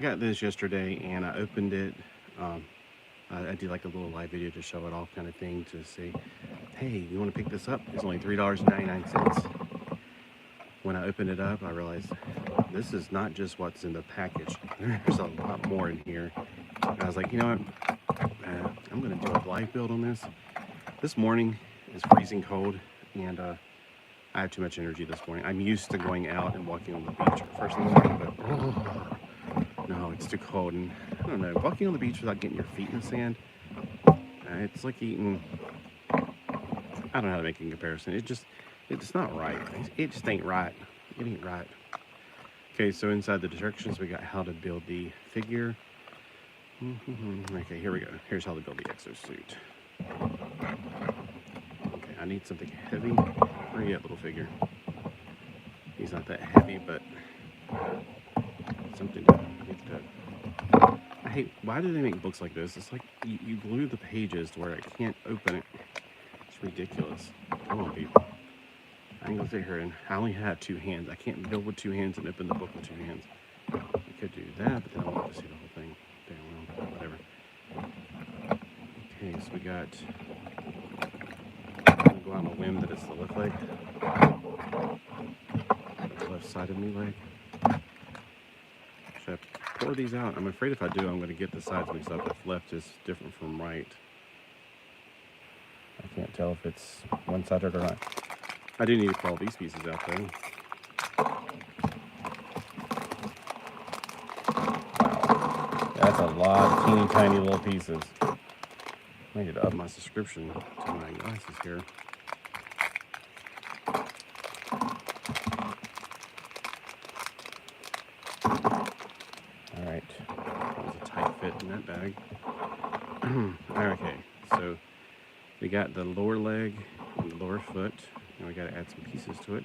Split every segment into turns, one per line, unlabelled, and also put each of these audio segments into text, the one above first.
I got this yesterday and I opened it. I did like a little live video to show it off kind of thing to say, hey, you want to pick this up? It's only $3.99. When I opened it up, I realized this is not just what's in the package. There's a lot more in here. And I was like, you know what? I'm going to do a live build on this. This morning is freezing cold and I have too much energy this morning. I'm used to going out and walking on the beach first thing in the morning, but no, it's too cold. And I don't know, walking on the beach without getting your feet in the sand, it's like eating, I don't know how to make a comparison. It's not right. It just ain't right. It ain't right. Okay, so inside the directions, we got how to build the figure. Okay, here we go. Here's how to build the exosuit. Okay, I need something heavy. Where are you at, little figure? He's not that heavy, but something to make that. I hate, why do they make books like this? It's like you glue the pages to where I can't open it. It's ridiculous. Come on, people. I ain't gonna sit here and I only have two hands. I can't build with two hands and open the book with two hands. I could do that, but then I want to see the whole thing. Damn, well, whatever. Okay, so we got, I'm gonna go out on a whim that it's the left leg. The left side of me leg. Should I pour these out? I'm afraid if I do, I'm gonna get the sides mixed up. If left is different from right. I can't tell if it's one-sided or not. I do need to pull these pieces out though. Wow. That's a lot of teeny tiny little pieces. I need to up my subscription to my glasses here. Alright. That was a tight fit in that bag. Okay, so we got the lower leg and the lower foot. Now we got to add some pieces to it.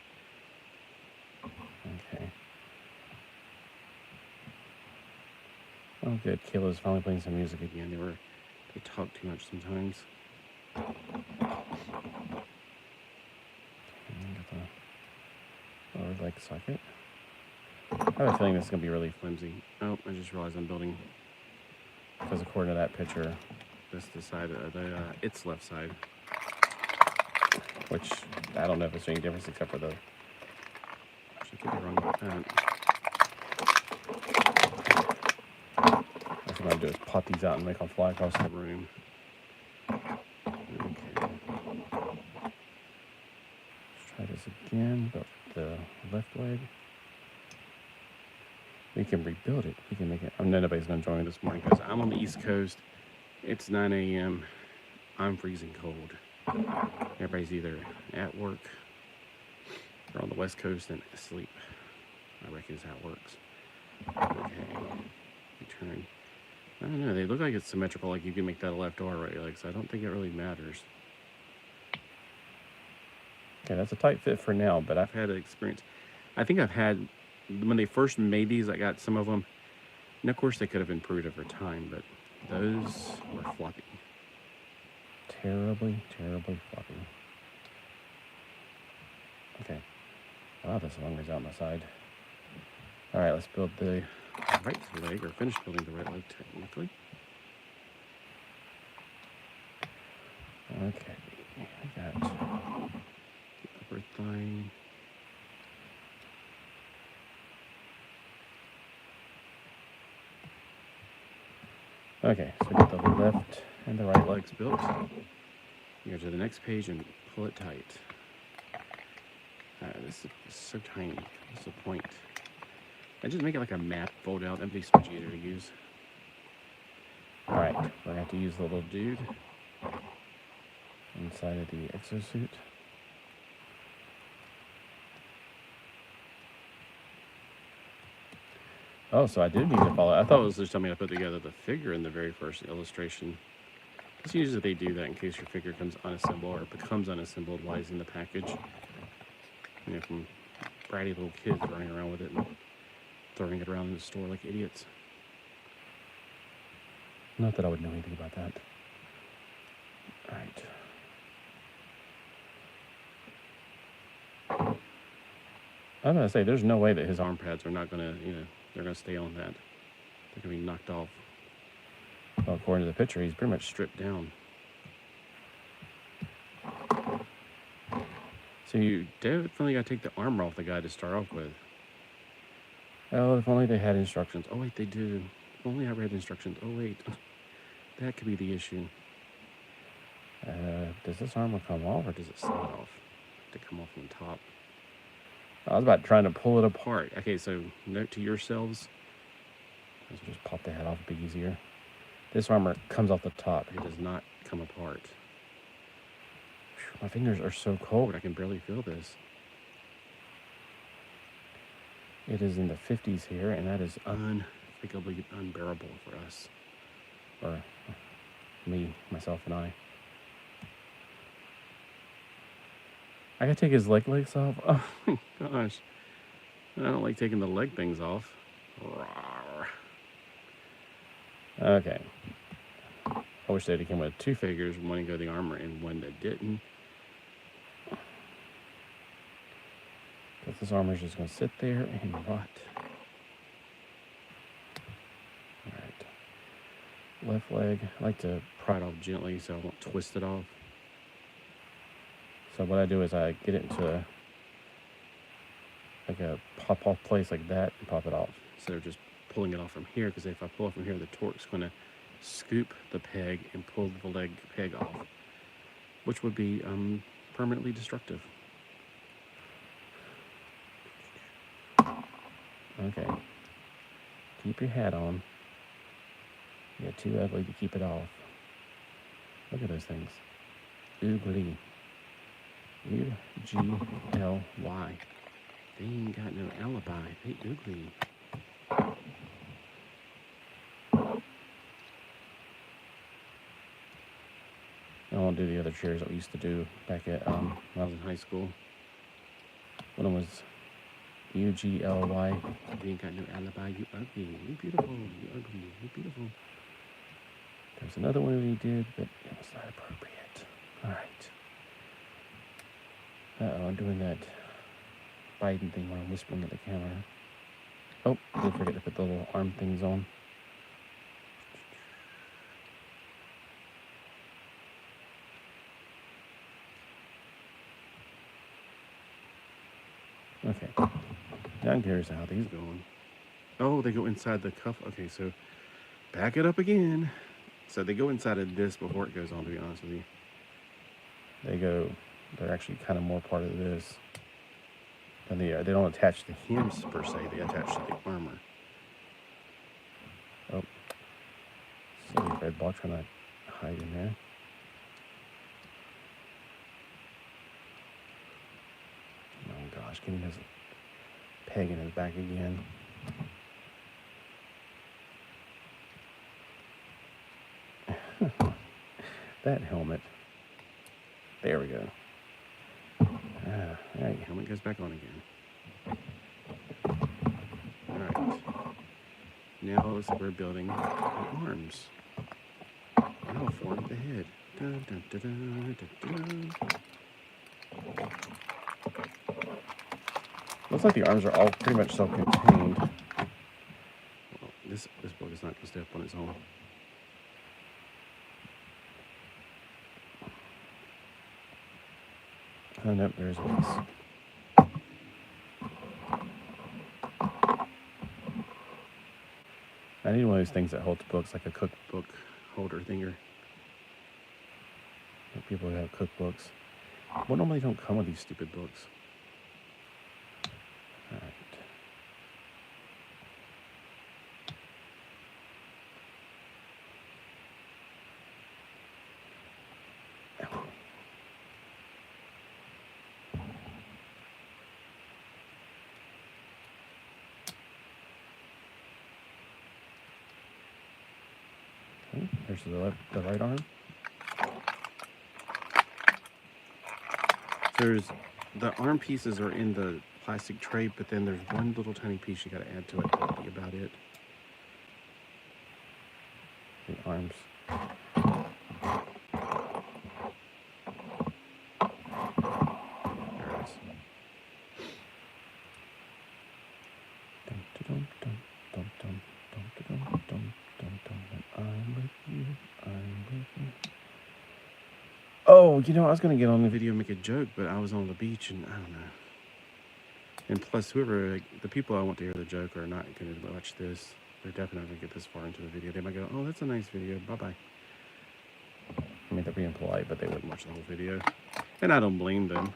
Okay. Oh, good. Kayla's finally playing some music again. They talk too much sometimes. Got the lower leg socket. I have a feeling this is going to be really flimsy. Oh, I just realized I'm building, because according to that picture, that's the side of the, its left side. Which, I don't know if it's any difference except for the, I could be wrong about that. What I'm going to do is pot these out and make them fly across the room. Okay. Let's try this again, but the left leg. We can rebuild it. We can make it, nobody's going to join me this morning because I'm on the East Coast. It's 9 a.m. I'm freezing cold. Everybody's either at work or on the West Coast and asleep. I reckon is how it works. Okay, return. I don't know, they look like it's symmetrical, like you can make that a left or a right leg, so I don't think it really matters. Okay, that's a tight fit for now, but I've had an experience. I think I've had, when they first made these, I got some of them, and of course they could have improved over time, but those were floppy. Terribly, terribly floppy. Okay. Wow, this long ways out my side. Alright, let's build the right leg, or finish building the right leg technically. Okay, I got the upper thigh. Okay, so we got the left and the right legs built. You go to the next page and pull it tight. This is so tiny. What's the point? I just make it like a map fold out. That'd be so much easier to use. Alright, we're going to have to use the little dude inside of the exosuit. Oh, so I did need to follow. I thought it was just telling me to put together the figure in the very first illustration. Because usually they do that in case your figure comes unassembled or becomes unassembled while it's in the package. You know, from bratty little kids running around with it and throwing it around in the store like idiots. Not that I would know anything about that. Alright. I'm going to say, there's no way that his arm pads are not going to, they're going to stay on that. They're going to be knocked off. Well, according to the picture, he's pretty much stripped down. So you definitely got to take the armor off the guy to start off with. Oh, if only they had instructions. Oh, wait, they do. If only I read instructions. Oh, wait. That could be the issue. Does this armor come off or does it slide off? To come off on top. I was about trying to pull it apart. Okay, so note to yourselves. Let's just pop the head off, it'd be easier. This armor comes off the top. It does not come apart. Whew, my fingers are so cold, I can barely feel this. It is in the 50s here, and that is unthinkably unbearable for us. Or me, myself, and I. I gotta take his legs off. Oh my gosh. I don't like taking the leg things off. Rawr. Okay. I wish they'd have come with 2 figures, one to go the armor and one that didn't. Because this armor is just going to sit there and rot. Alright. Left leg. I like to pry it off gently so I won't twist it off. So what I do is I get it into a pop-off place like that and pop it off. Instead of just pulling it off from here, because if I pull it from here, the torque's going to scoop the peg and pull the leg peg off, which would be permanently destructive. Okay. Keep your hat on. You're too ugly to keep it off. Look at those things. Ugly. U-G-L-Y. They ain't got no alibi. They ugly. I won't do the other chairs that we used to do back at when I was in high school. One was U-G-L-Y. They ain't got no alibi. You ugly. You beautiful. You ugly. You beautiful. There's another one we did, but it was not appropriate. All right. Uh-oh, I'm doing that Biden thing where I'm whispering at the camera. Oh, did forget to put the little arm things on. Okay. Now I'm curious how these going. Oh, they go inside the cuff. Okay, so back it up again. So they go inside of this before it goes on, to be honest with you. They're actually kind of more part of this than they are. They don't attach to the hems per se, they attach to the armor. Oh. Silly red ball trying to hide in there. Oh gosh, getting his peg in his back again. That helmet. There we go. Alright, helmet goes back on again. Alright. Now looks like we're building the arms. And I'll form the head. Dun, dun, dun, dun, dun, dun. Looks like the arms are all pretty much self-contained. Well, this book is not going to stay up on its own. Oh, nope, there's ways. I need one of those things that holds books, like a cookbook holder thinger. Like people who have cookbooks. Well, normally don't come with these stupid books. All right. There's the right arm. The arm pieces are in the plastic tray, but then there's one little tiny piece you got to add to it. That'll be about it. The arms. There it is. Dum, dum, dum, dum, dum, dum, dum, dum. Oh, you know, I was going to get on the video and make a joke, but I was on the beach and I don't know. And plus, whoever, like, the people I want to hear the joke are not going to watch this. They're definitely not going to get this far into the video. They might go, oh, that's a nice video. Bye-bye. I mean, they're being polite, but they wouldn't watch the whole video. And I don't blame them.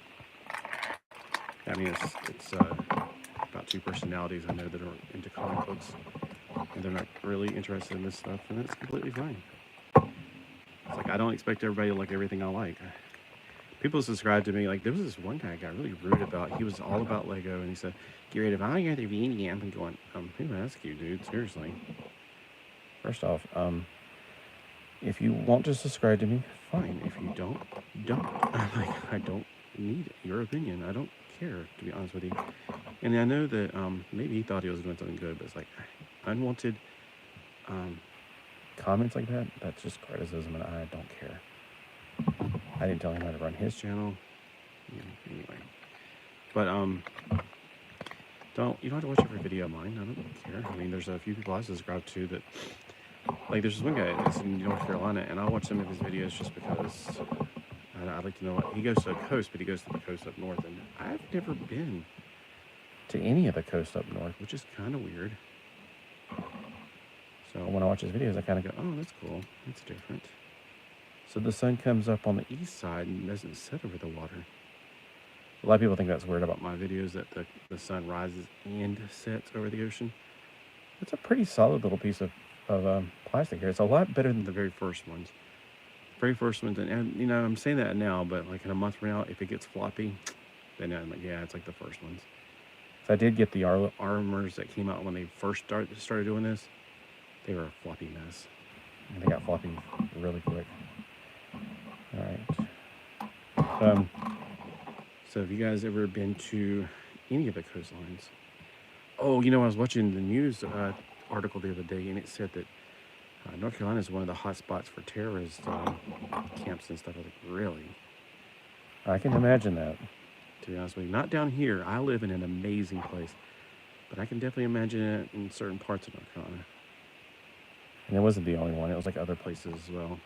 I mean, it's about two personalities I know that are into comic books. And they're not really interested in this stuff, and that's completely fine. It's like, I don't expect everybody to like everything I like. People subscribe to me, like, there was this one guy I got really rude about. He was all about Lego, and he said, get rid of all your other video. I'm going, who asked you, dude? Seriously. First off, if you want to subscribe to me, fine. If you don't, don't. I'm like, I don't need your opinion. I don't care, to be honest with you. And I know that maybe he thought he was doing something good, but it's like, unwanted comments like that, that's just criticism, and I don't care. I didn't tell him how to run his channel. Yeah, anyway. But, you don't have to watch every video of mine. I don't care. I mean, there's a few people I subscribe to that, like, there's this one guy that's in North Carolina, and I'll watch some of his videos just because I'd like to know what, he goes to the coast, but he goes to the coast up north, and I've never been to any of the coast up north, which is kind of weird. So when I watch his videos, I kind of go, oh, that's cool. That's different. So the sun comes up on the east side and doesn't set over the water. A lot of people think that's weird about my videos, that the sun rises and sets over the ocean. It's a pretty solid little piece of plastic here. It's a lot better than the very first ones. Very first ones, and you know, I'm saying that now, but like in a month from now, if it gets floppy, then I'm like, yeah, it's like the first ones. So I did get the armors that came out when they first started doing this. They were a floppy mess. And they got floppy really quick. All right. So have you guys ever been to any of the coastlines? Oh, you know, I was watching the news article the other day, and it said that North Carolina is one of the hot spots for terrorist camps and stuff. I was like, really? I can imagine that, to be honest with you. Not down here. I live in an amazing place. But I can definitely imagine it in certain parts of North Carolina. And it wasn't the only one. It was like other places as well.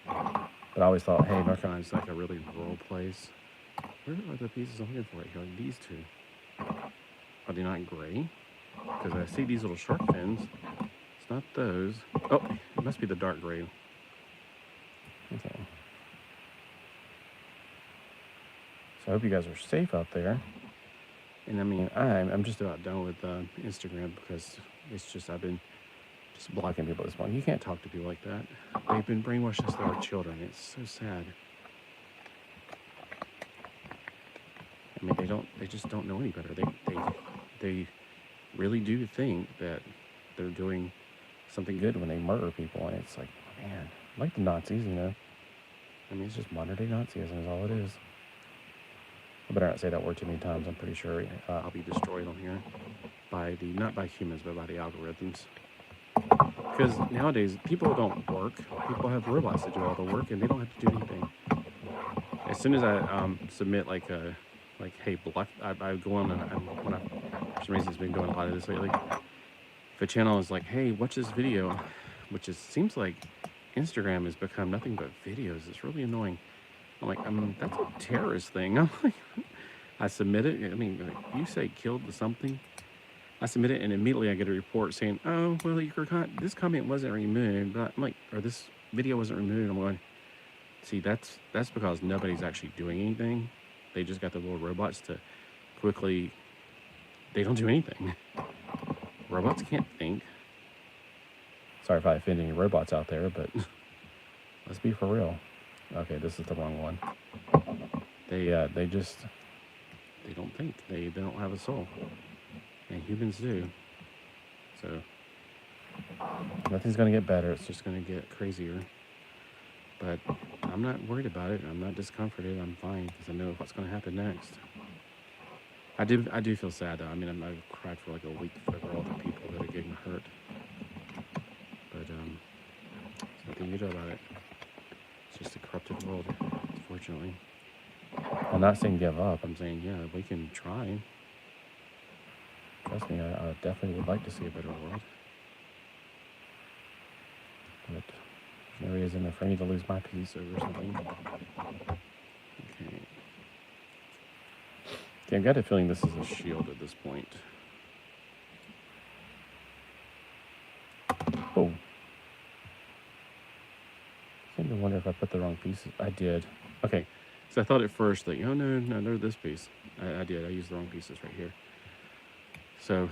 But I always thought, hey, North Carolina is like a really rural place. Where are the pieces I'm looking for right here? Like these two. Are they not gray? Because I see these little shark fins. It's not those. Oh, it must be the dark gray. Okay. So I hope you guys are safe out there. And I mean, I'm just about done with Instagram because it's just, I've been just blocking people at this point. You can't talk to people like that. They've been brainwashed since they were children. It's so sad. I mean, they just don't know any better. They really do think that they're doing something good when they murder people, and it's like, man, like the Nazis, you know. I mean, it's just modern day Nazism is all it is. I better not say that word too many times. I'm pretty sure I'll be destroyed on here by not by humans, but by the algorithms. Because nowadays, people don't work. People have robots that do all the work, and they don't have to do anything. As soon as I submit like hey, block, I go on, and when for some reason it's been doing a lot of this lately. If a channel is like, hey, watch this video, which seems like Instagram has become nothing but videos. It's really annoying. I'm like, that's a terrorist thing. I'm like, I submit it. I mean, you say killed something. I submit it, and immediately I get a report saying, oh, well, this comment wasn't removed. But I'm like, or this video wasn't removed. I'm going, see, that's because nobody's actually doing anything. They just got the little robots to quickly, they don't do anything. Robots can't think. Sorry if I offend any robots out there, but let's be for real. Okay, this is the wrong one. They don't think. They don't have a soul. And humans do. So nothing's gonna get better, it's just gonna get crazier. But I'm not worried about it. I'm not discomforted. I'm fine because I know what's gonna happen next. I do feel sad though. I mean, I've cried for like a week for all the people that are getting hurt. But there's nothing you do about it. It's just a corrupted world, unfortunately. I'm not saying give up. I'm saying, yeah, we can try. Trust me, I definitely would like to see a better world. But There's no reason for me to lose my piece over something. Okay. Okay, I've got a feeling this is a shield at this point. Oh. I seem to wonder if I put the wrong pieces. I did. Okay. So I thought at first that, oh, no, they're this piece. I did. I used the wrong pieces right here. So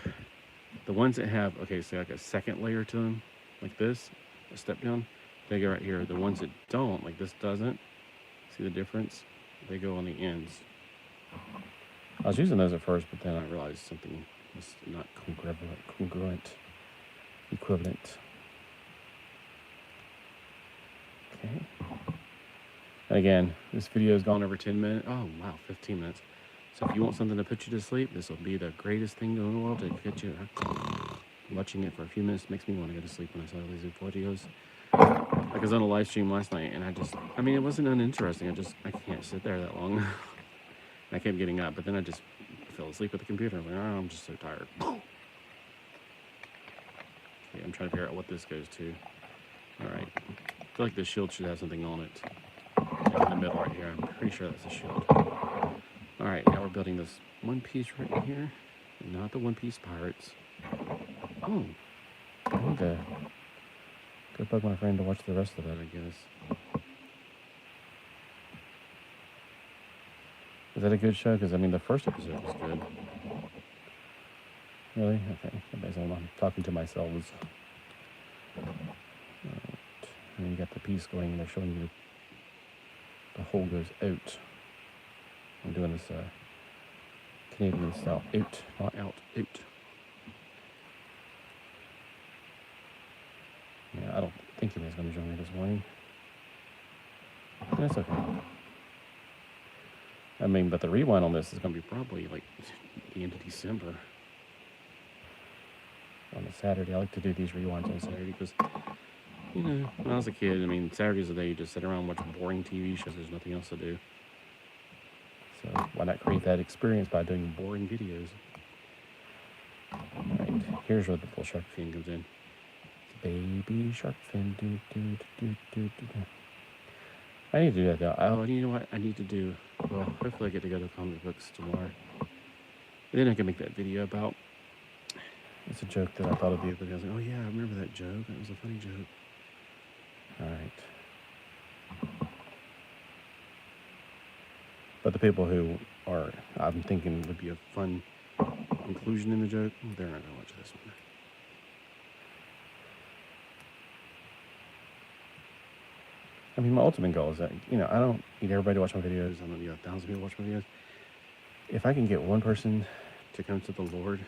the ones that have, okay, so like a second layer to them, like this, a step down, they go right here. The ones that don't, like this doesn't, see the difference? They go on the ends. I was using those at first, but then I realized something was not congruent, equivalent. Okay. And again, this video has gone over 10 minutes. Oh, wow, 15 minutes. So if you want something to put you to sleep, this will be the greatest thing in the world to get you. Watching it for a few minutes makes me want to go to sleep when I saw these videos. Like I was on a live stream last night, and I mean, it wasn't uninteresting. I can't sit there that long. I kept getting up, but then I just fell asleep at the computer. I'm like, oh, I'm just so tired. Okay, I'm trying to figure out what this goes to. All right. I feel like the shield should have something on it. In the middle right here. I'm pretty sure that's a shield. All right, now we're building this one piece right here. Not the one piece pirates. Oh. I need to go bug my friend to watch the rest of that, I guess. Is that a good show? Because, I mean, the first episode was good. Really? Okay. I'm talking to myself. Right. And you got the piece going, and they're showing you the hole goes out. I'm doing this Canadian style. Out, not out. Out. Yeah, I don't think anybody's going to join me this morning. That's okay. I mean, but the rewind on this is going to be probably like the end of December. On a Saturday. I like to do these rewinds on Saturday because, you know, when I was a kid, I mean, Saturday's the day you just sit around and watch boring TV shows. There's nothing else to do. So why not create that experience by doing boring videos? All right, here's where the little shark fin comes in. Baby shark fin. Do, do, do, do, do, do. I need to do that though. Oh, you know what I need to do? Well, hopefully I get to go to comic books tomorrow. And then I can make that video about. It's a joke that I thought of the other day. I was like, oh yeah, I remember that joke. That was a funny joke. All right. But the people who are, I'm thinking would be a fun inclusion in the joke, they're not going to watch this one. I mean, my ultimate goal is that, you know, I don't need everybody to watch my videos. I don't need 1,000 people to watch my videos. If I can get one person to come to the Lord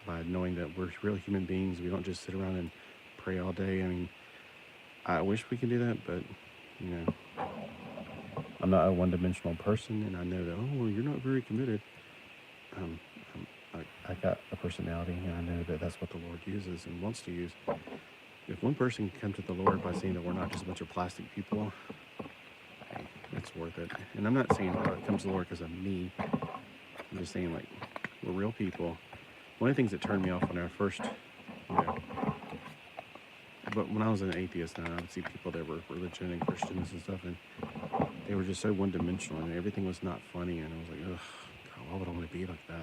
by knowing that we're real human beings, we don't just sit around and pray all day. I mean, I wish we could do that, but, you know, I'm not a one-dimensional person, and I know that, oh, well, you're not very committed. I got a personality, and I know that that's what the Lord uses and wants to use. If one person can come to the Lord by saying that we're not just a bunch of plastic people, hey, that's worth it. And I'm not saying it comes to the Lord because of me. I'm just saying, like, we're real people. One of the things that turned me off when I first, you know, but when I was an atheist, and I would see people that were religion and Christians and stuff, and they were just so one-dimensional, and everything was not funny, and I was like, ugh, God, why would I want to be like that?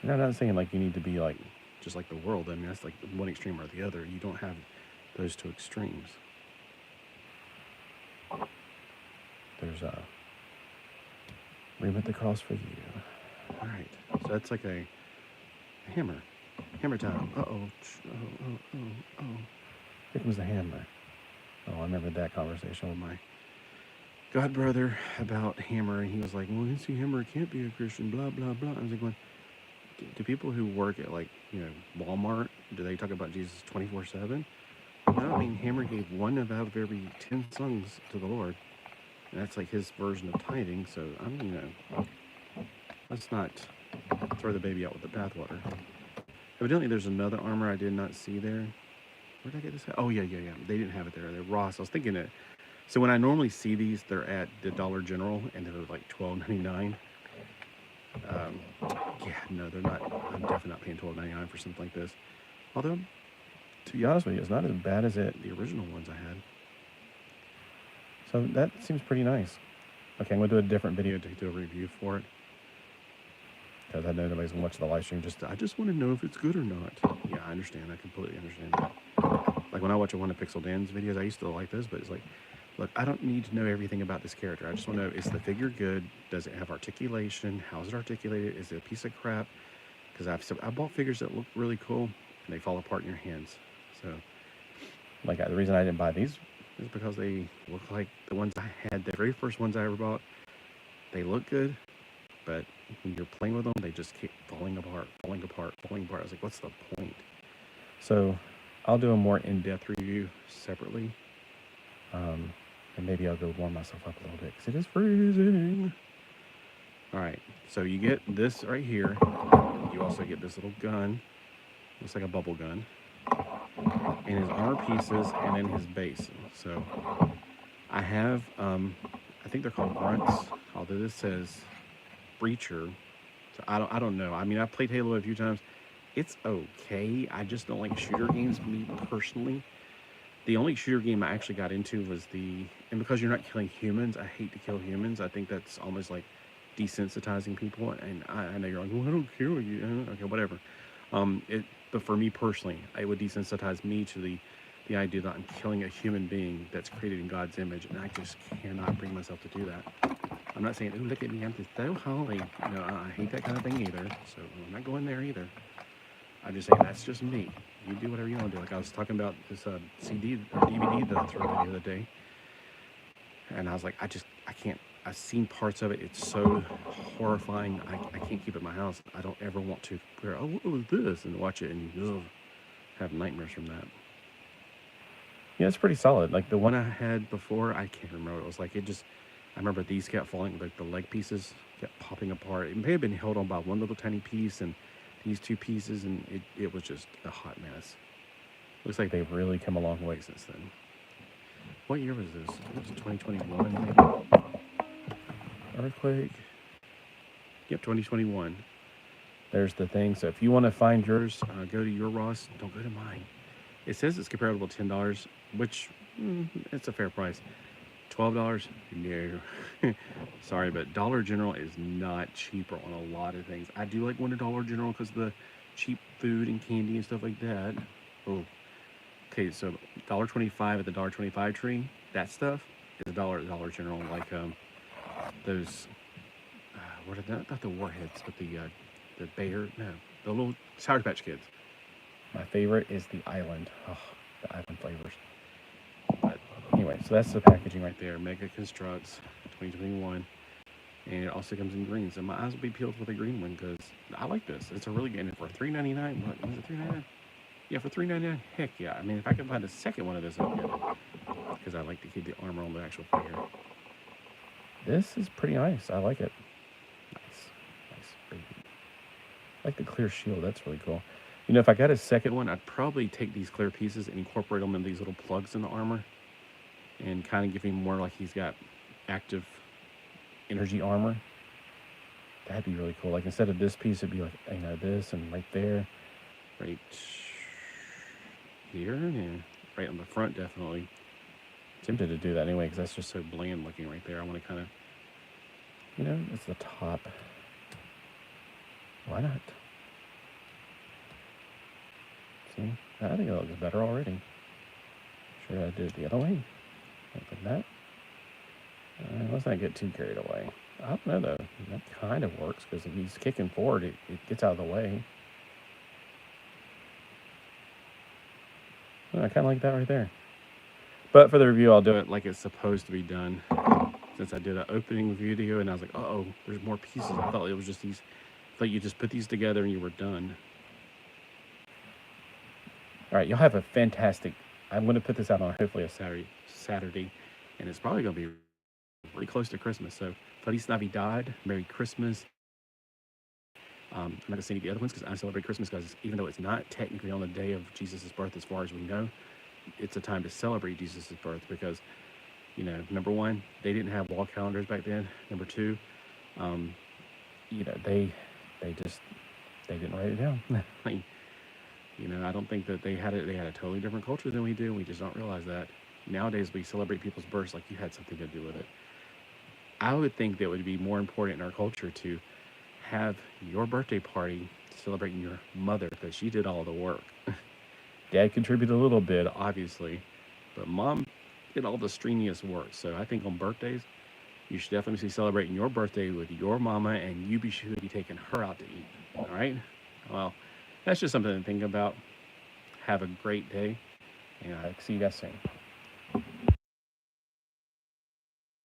And I'm not saying, like, you need to be, like, just like the world. I mean, that's like one extreme or the other. You don't have those two extremes. There's a room at the cross for you. All right, so that's like a hammer. Hammer time. Uh-oh. Oh. Here comes the hammer. Oh, I remember that conversation with my God brother about hammer, and he was like, well, NC Hammer can't be a Christian, blah, blah, blah. I was like, going, do people who work at, like, you know, Walmart, do they talk about Jesus 24/7? No, I mean, Hammer gave one out of every 10 songs to the Lord. And that's like his version of tithing, so, I mean, you know, let's not throw the baby out with the bathwater. Evidently, there's another armor I did not see there. Where did I get this at? Oh, yeah. They didn't have it there. They're Ross. I was thinking that. So when I normally see these, they're at the Dollar General, and they're like $12.99. Yeah, no, they're not. I'm definitely not paying $12.99 for something like this. Although, to be honest with you, it's not as bad as the original ones I had. So that seems pretty nice. Okay, I'm going to do a different video to do a review for it. Because I know nobody's going to watch the live stream. I just want to know if it's good or not. Yeah, I understand. I completely understand that. Like when I watch one of Pixel Dan's videos, I used to like those, but it's like, look, I don't need to know everything about this character. I just want to know, is the figure good? Does it have articulation? How is it articulated? Is it a piece of crap? Because I bought figures that look really cool, and they fall apart in your hands. So, like, the reason I didn't buy these is because they look like the ones I had, the very first ones I ever bought. They look good, but when you're playing with them, they just keep falling apart, falling apart, falling apart. I was like, what's the point? So, I'll do a more in-depth review separately. And maybe I'll go warm myself up a little bit, because it is freezing. Alright, so you get this right here. You also get this little gun. Looks like a bubble gun. And his armor pieces, and then his base. So, I have, I think they're called grunts, although this says breacher. So, I don't know. I mean, I've played Halo a few times. It's okay. I just don't like shooter games, me personally. The only shooter game I actually got into was and because you're not killing humans, I hate to kill humans. I think that's almost like desensitizing people, and I know you're like, well, I don't kill you. Okay, whatever. But for me personally, it would desensitize me to the idea that I'm killing a human being that's created in God's image, and I just cannot bring myself to do that. I'm not saying, oh, look at me, I'm just so holy. No, I hate that kind of thing either, so I'm not going there either. I'm just saying, that's just me. You do whatever you want to do. Like I was talking about this CD or DVD that I threw away the other day, and I was like, I can't. I've seen parts of it. It's so horrifying. I can't keep it in my house. I don't ever want to. Oh, what was this? And watch it, and you have nightmares from that. Yeah, it's pretty solid. Like the one I had before, I can't remember what it was like. I remember these kept falling. Like the leg pieces kept popping apart. It may have been held on by one little tiny piece, and these two pieces, and it was just a hot mess. Looks like they've really come a long way since then. What year was this? It was 2021, maybe? Earthquake. Yep, 2021. There's the thing. So if you want to find yours, go to your Ross. Don't go to mine. It says it's comparable to $10, which it's a fair price. $12? No. Sorry, but Dollar General is not cheaper on a lot of things. I do like going to Dollar General because of the cheap food and candy and stuff like that. Oh. Okay, so $1.25 at the $1.25 tree, that stuff is $1 at Dollar General. Like those, what are that? Not the Warheads, but the Bayer, no, the little Sour Patch Kids. My favorite is the Island. Oh, the Island flavors. But anyway, so that's the packaging right there. Mega Construx 2021. And it also comes in green. So my eyes will be peeled for the green one because I like this. It's a really good, and for $3.99, what was it, $3.99? Yeah, for $3.99, heck yeah. I mean, if I can find a second one of this, I'll get it. Because I like to keep the armor on the actual figure. This is pretty nice. I like it. Nice baby. I like the clear shield. That's really cool. You know, if I got a second one, I'd probably take these clear pieces and incorporate them in these little plugs in the armor. And kind of give him more like he's got active energy armor. That'd be really cool. Like instead of this piece, it'd be like, you know, this and right there. Right here. Yeah. Right on the front, definitely. Tempted to do that anyway, because that's just so bland looking right there. I want to kind of, you know, it's the top. Why not? See, I think it looks better already. Should I do it the other way? Like that. Let's not get too carried away. I don't know though. That kind of works because if he's kicking forward, it gets out of the way. I kind of like that right there. But for the review, I'll do it like it's supposed to be done. Since I did an opening video and I was like, uh-oh, there's more pieces. I thought it was just these. I thought you just put these together and you were done. All right, y'all have a fantastic. I'm going to put this out on hopefully a Saturday, and it's probably going to be really close to Christmas. So, Feliz Navidad, Merry Christmas. I'm not going to say any of the other ones because I celebrate Christmas because even though it's not technically on the day of Jesus' birth as far as we know, it's a time to celebrate Jesus' birth because, you know, number one, they didn't have wall calendars back then. Number two, you know, they didn't write it down. Like, You know, I don't think that they had a totally different culture than we do. We just don't realize that. Nowadays, we celebrate people's births like you had something to do with it. I would think that it would be more important in our culture to have your birthday party celebrating your mother because she did all the work. Dad contributed a little bit, obviously, but mom did all the strenuous work. So I think on birthdays, you should definitely be celebrating your birthday with your mama, and you should be taking her out to eat. All right? Well, that's just something to think about. Have a great day, and I'll see you guys soon.